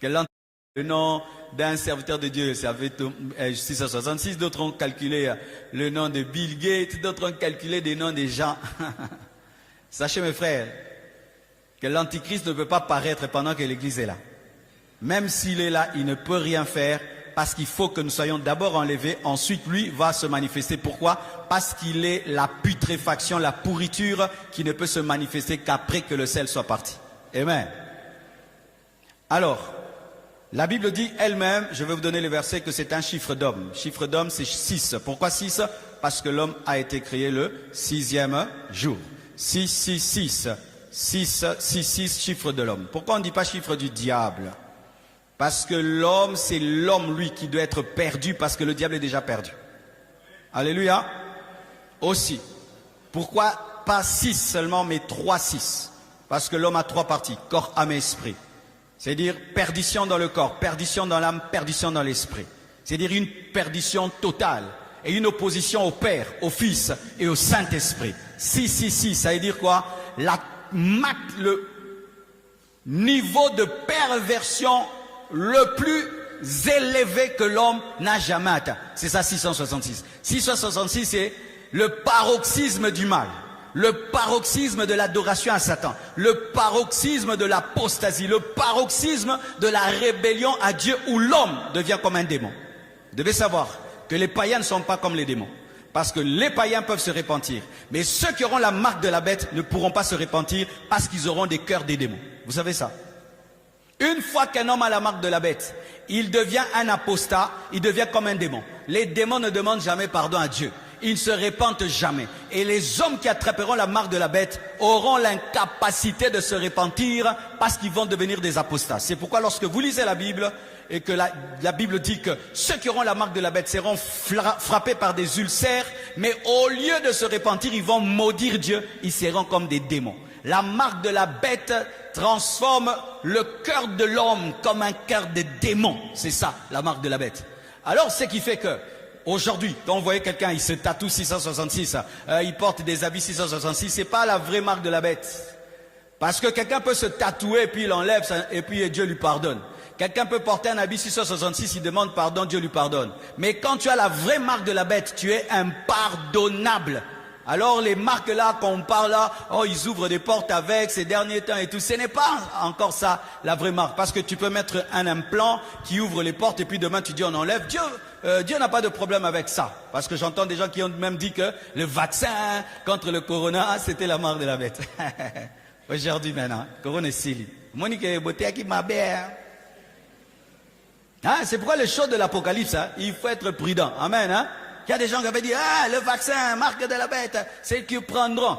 Le nom d'un serviteur de Dieu, ça fait 666. D'autres ont calculé le nom de Bill Gates, d'autres ont calculé des noms des gens. Sachez mes frères, que l'Antichrist ne peut pas paraître pendant que l'Église est là. Même s'il est là, il ne peut rien faire parce qu'il faut que nous soyons d'abord enlevés, ensuite lui va se manifester. Pourquoi? Parce qu'il est la putréfaction, la pourriture qui ne peut se manifester qu'après que le sel soit parti. Amen. Alors, la Bible dit elle-même, je vais vous donner le verset, que c'est un chiffre d'homme. Chiffre d'homme, c'est 6. Pourquoi 6? Parce que l'homme a été créé le 6e jour. 6, 6, 6. 6, 6, 6, chiffre de l'homme. Pourquoi on ne dit pas chiffre du diable? Parce que l'homme, c'est l'homme, lui, qui doit être perdu, parce que le diable est déjà perdu. Alléluia. Aussi. Pourquoi pas 6 seulement, mais 3, 6? Parce que l'homme a 3 parties, corps, âme et esprit. C'est-à-dire perdition dans le corps, perdition dans l'âme, perdition dans l'esprit. C'est-à-dire une perdition totale et une opposition au Père, au Fils et au Saint-Esprit. 6, 6, 6, ça veut dire quoi? Le niveau de perversion le plus élevé que l'homme n'a jamais atteint. C'est ça 666. 666, c'est le paroxysme du mal. Le paroxysme de l'adoration à Satan, le paroxysme de l'apostasie, le paroxysme de la rébellion à Dieu où l'homme devient comme un démon. Vous devez savoir que les païens ne sont pas comme les démons. Parce que les païens peuvent se repentir. Mais ceux qui auront la marque de la bête ne pourront pas se repentir parce qu'ils auront des cœurs des démons. Vous savez ça? Une fois qu'un homme a la marque de la bête, il devient un apostat, il devient comme un démon. Les démons ne demandent jamais pardon à Dieu. Ils ne se repentent jamais. Et les hommes qui attraperont la marque de la bête auront l'incapacité de se repentir parce qu'ils vont devenir des apostats. C'est pourquoi lorsque vous lisez la Bible et que la Bible dit que ceux qui auront la marque de la bête seront frappés par des ulcères, mais au lieu de se repentir, ils vont maudire Dieu, ils seront comme des démons. La marque de la bête transforme le cœur de l'homme comme un cœur de démon. C'est ça, la marque de la bête. Alors, ce qui fait que aujourd'hui, quand vous voyez quelqu'un, il se tatoue 666, il porte des habits 666, c'est pas la vraie marque de la bête. Parce que quelqu'un peut se tatouer et puis il enlève et puis Dieu lui pardonne. Quelqu'un peut porter un habit 666, il demande pardon, Dieu lui pardonne. Mais quand tu as la vraie marque de la bête, tu es impardonnable. Alors les marques là qu'on parle là, oh ils ouvrent des portes avec ces derniers temps et tout, ce n'est pas encore ça la vraie marque. Parce que tu peux mettre un implant qui ouvre les portes et puis demain tu dis on enlève. Dieu n'a pas de problème avec ça. Parce que j'entends des gens qui ont même dit que le vaccin contre le corona, c'était la marque de la bête. Aujourd'hui maintenant, corona sili. Monique beauté qui m'abère. C'est pourquoi le show de l'Apocalypse, il faut être prudent. Amen. Hein? Il y a des gens qui avaient dit, le vaccin, marque de la bête, c'est qu'ils prendront.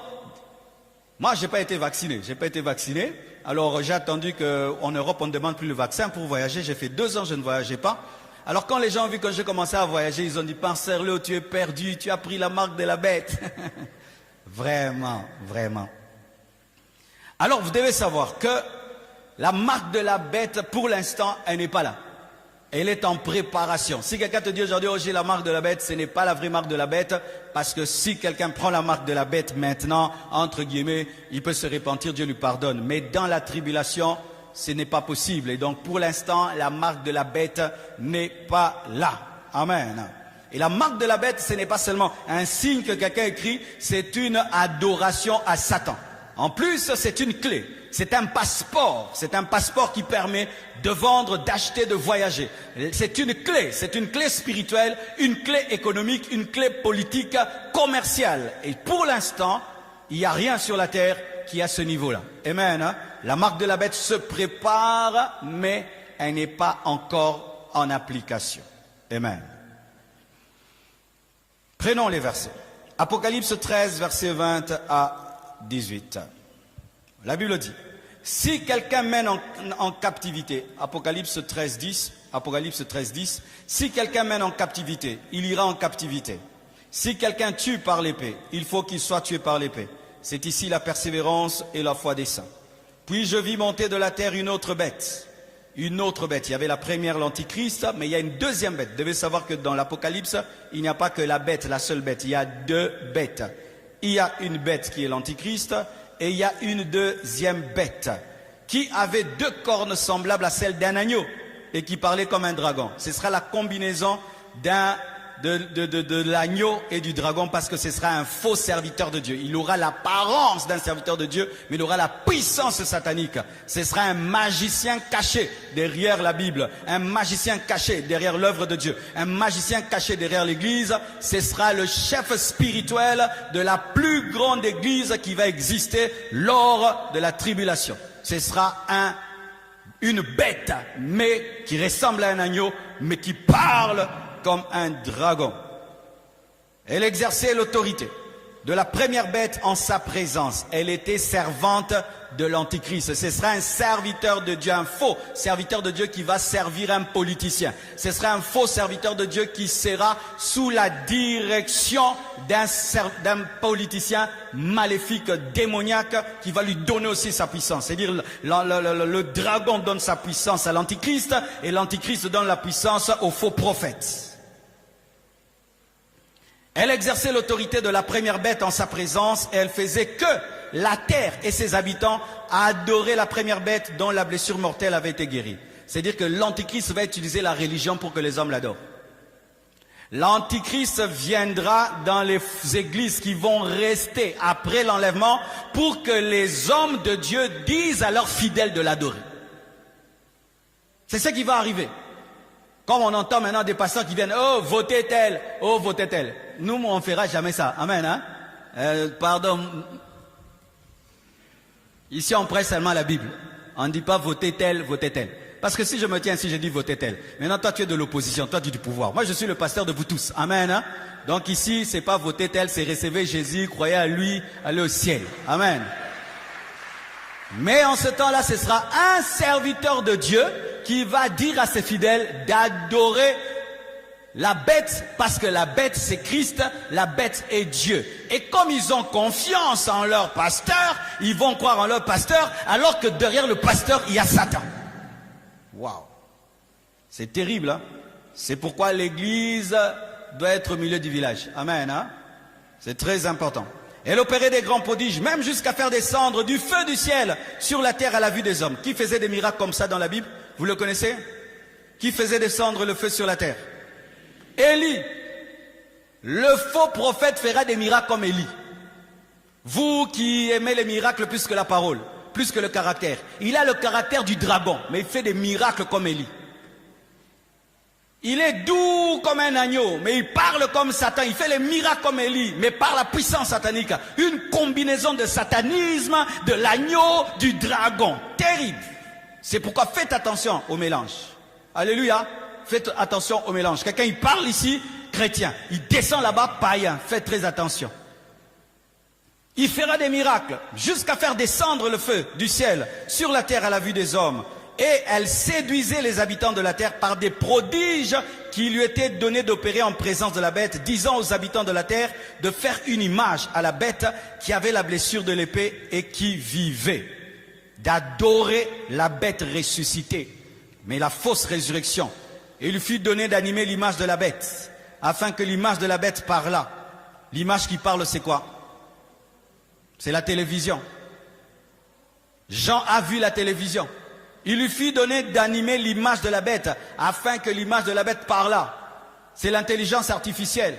Moi, j'ai pas été vacciné. J'ai pas été vacciné. Alors, j'ai attendu qu'en Europe, on ne demande plus le vaccin pour voyager. J'ai fait 2 ans, je ne voyageais pas. Alors, quand les gens ont vu que j'ai commencé à voyager, ils ont dit, pensez-le, tu es perdu, tu as pris la marque de la bête. Vraiment, vraiment. Alors, vous devez savoir que la marque de la bête, pour l'instant, elle n'est pas là. Elle est en préparation. Si quelqu'un te dit aujourd'hui, oh j'ai la marque de la bête, ce n'est pas la vraie marque de la bête, parce que si quelqu'un prend la marque de la bête maintenant, entre guillemets, il peut se repentir, Dieu lui pardonne. Mais dans la tribulation, ce n'est pas possible. Et donc pour l'instant, la marque de la bête n'est pas là. Amen. Et la marque de la bête, ce n'est pas seulement un signe que quelqu'un écrit, c'est une adoration à Satan. En plus, c'est une clé. C'est un passeport qui permet de vendre, d'acheter, de voyager. C'est une clé spirituelle, une clé économique, une clé politique, commerciale. Et pour l'instant, il n'y a rien sur la terre qui a ce niveau-là. Amen. Hein? La marque de la bête se prépare, mais elle n'est pas encore en application. Amen. Prenons les versets. Apocalypse 13, versets 20 à 18. La Bible dit, si quelqu'un mène en captivité, Apocalypse 13, 10, si quelqu'un mène en captivité, il ira en captivité. Si quelqu'un tue par l'épée, il faut qu'il soit tué par l'épée. C'est ici la persévérance et la foi des saints. Puis je vis monter de la terre une autre bête. Une autre bête. Il y avait la première, l'Antichrist, mais il y a une deuxième bête. Vous devez savoir que dans l'Apocalypse, il n'y a pas que la bête, la seule bête. Il y a 2 bêtes. Il y a une bête qui est l'Antichrist et il y a une deuxième bête qui avait 2 cornes semblables à celles d'un agneau et qui parlait comme un dragon. Ce sera la combinaison de l'agneau et du dragon, parce que ce sera un faux serviteur de Dieu. Il aura l'apparence d'un serviteur de Dieu, mais il aura la puissance satanique. Ce sera un magicien caché derrière la Bible, un magicien caché derrière l'œuvre de Dieu, un magicien caché derrière l'église. Ce sera le chef spirituel de la plus grande église qui va exister lors de la tribulation. Ce sera une bête, mais qui ressemble à un agneau, mais qui parle comme un dragon. Elle exerçait l'autorité de la première bête en sa présence. Elle était servante de l'Antichrist. Ce sera un serviteur de Dieu, un faux serviteur de Dieu qui va servir un politicien. Ce sera un faux serviteur de Dieu qui sera sous la direction d'un politicien maléfique, démoniaque, qui va lui donner aussi sa puissance. C'est-à-dire le dragon donne sa puissance à l'Antichrist et l'Antichrist donne la puissance aux faux prophètes. Elle exerçait l'autorité de la première bête en sa présence et elle faisait que la terre et ses habitants adoraient la première bête dont la blessure mortelle avait été guérie. C'est-à-dire que l'Antichrist va utiliser la religion pour que les hommes l'adorent. L'Antichrist viendra dans les églises qui vont rester après l'enlèvement pour que les hommes de Dieu disent à leurs fidèles de l'adorer. C'est ce qui va arriver. Comme on entend maintenant des pasteurs qui viennent, oh, votez tel, oh, votez tel. Nous, on ne fera jamais ça. Amen, hein? Pardon. Ici, on prêche seulement la Bible. On ne dit pas votez tel, votez tel. Parce que si je me tiens ici, je dis votez tel. Maintenant, toi, tu es de l'opposition, toi, tu es du pouvoir. Moi, je suis le pasteur de vous tous. Amen, hein? Donc ici, c'est pas voter tel, c'est recevoir Jésus, croyez à lui, aller au ciel. Amen. Mais en ce temps-là, ce sera un serviteur de Dieu qui va dire à ses fidèles d'adorer la bête, parce que la bête c'est Christ, la bête est Dieu. Et comme ils ont confiance en leur pasteur, ils vont croire en leur pasteur, alors que derrière le pasteur, il y a Satan. Waouh! C'est terrible, hein? C'est pourquoi l'église doit être au milieu du village. Amen, hein? C'est très important. Elle opérait des grands prodiges, même jusqu'à faire descendre du feu du ciel sur la terre à la vue des hommes. Qui faisait des miracles comme ça dans la Bible? Vous le connaissez? Qui faisait descendre le feu sur la terre? Élie. Le faux prophète fera des miracles comme Élie. Vous qui aimez les miracles plus que la parole, plus que le caractère. Il a le caractère du dragon, mais il fait des miracles comme Élie. Il est doux comme un agneau, mais il parle comme Satan. Il fait les miracles comme Élie, mais par la puissance satanique. Une combinaison de satanisme, de l'agneau, du dragon. Terrible. C'est pourquoi faites attention au mélange. Alléluia. Faites attention au mélange. Quelqu'un, il parle ici, chrétien. Il descend là-bas, païen. Faites très attention. Il fera des miracles, jusqu'à faire descendre le feu du ciel sur la terre à la vue des hommes. Et elle séduisait les habitants de la terre par des prodiges qui lui étaient donnés d'opérer en présence de la bête, disant aux habitants de la terre de faire une image à la bête qui avait la blessure de l'épée et qui vivait, d'adorer la bête ressuscitée, mais la fausse résurrection. Et il lui fut donné d'animer l'image de la bête, afin que l'image de la bête parlât. L'image qui parle, c'est quoi? C'est la télévision. Jean a vu la télévision. Il lui fit donner d'animer l'image de la bête, afin que l'image de la bête parlât. C'est l'intelligence artificielle.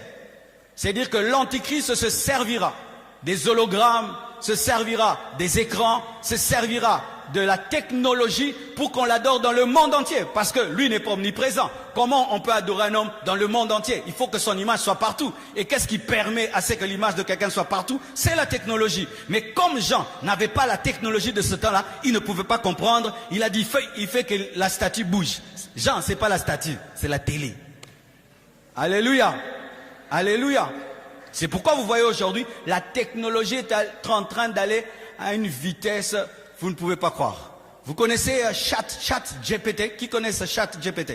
C'est-à-dire que l'Antichrist se servira des hologrammes, se servira des écrans, se servira de la technologie pour qu'on l'adore dans le monde entier. Parce que lui n'est pas omniprésent. Comment on peut adorer un homme dans le monde entier? Il faut que son image soit partout. Et qu'est-ce qui permet à ce que l'image de quelqu'un soit partout? C'est la technologie. Mais comme Jean n'avait pas la technologie de ce temps-là, il ne pouvait pas comprendre. Il a dit, il fait que la statue bouge. Jean, c'est pas la statue, c'est la télé. Alléluia. Alléluia. C'est pourquoi vous voyez aujourd'hui, la technologie est en train d'aller à une vitesse, vous ne pouvez pas croire. Vous connaissez ChatGPT? Qui connaît ce ChatGPT?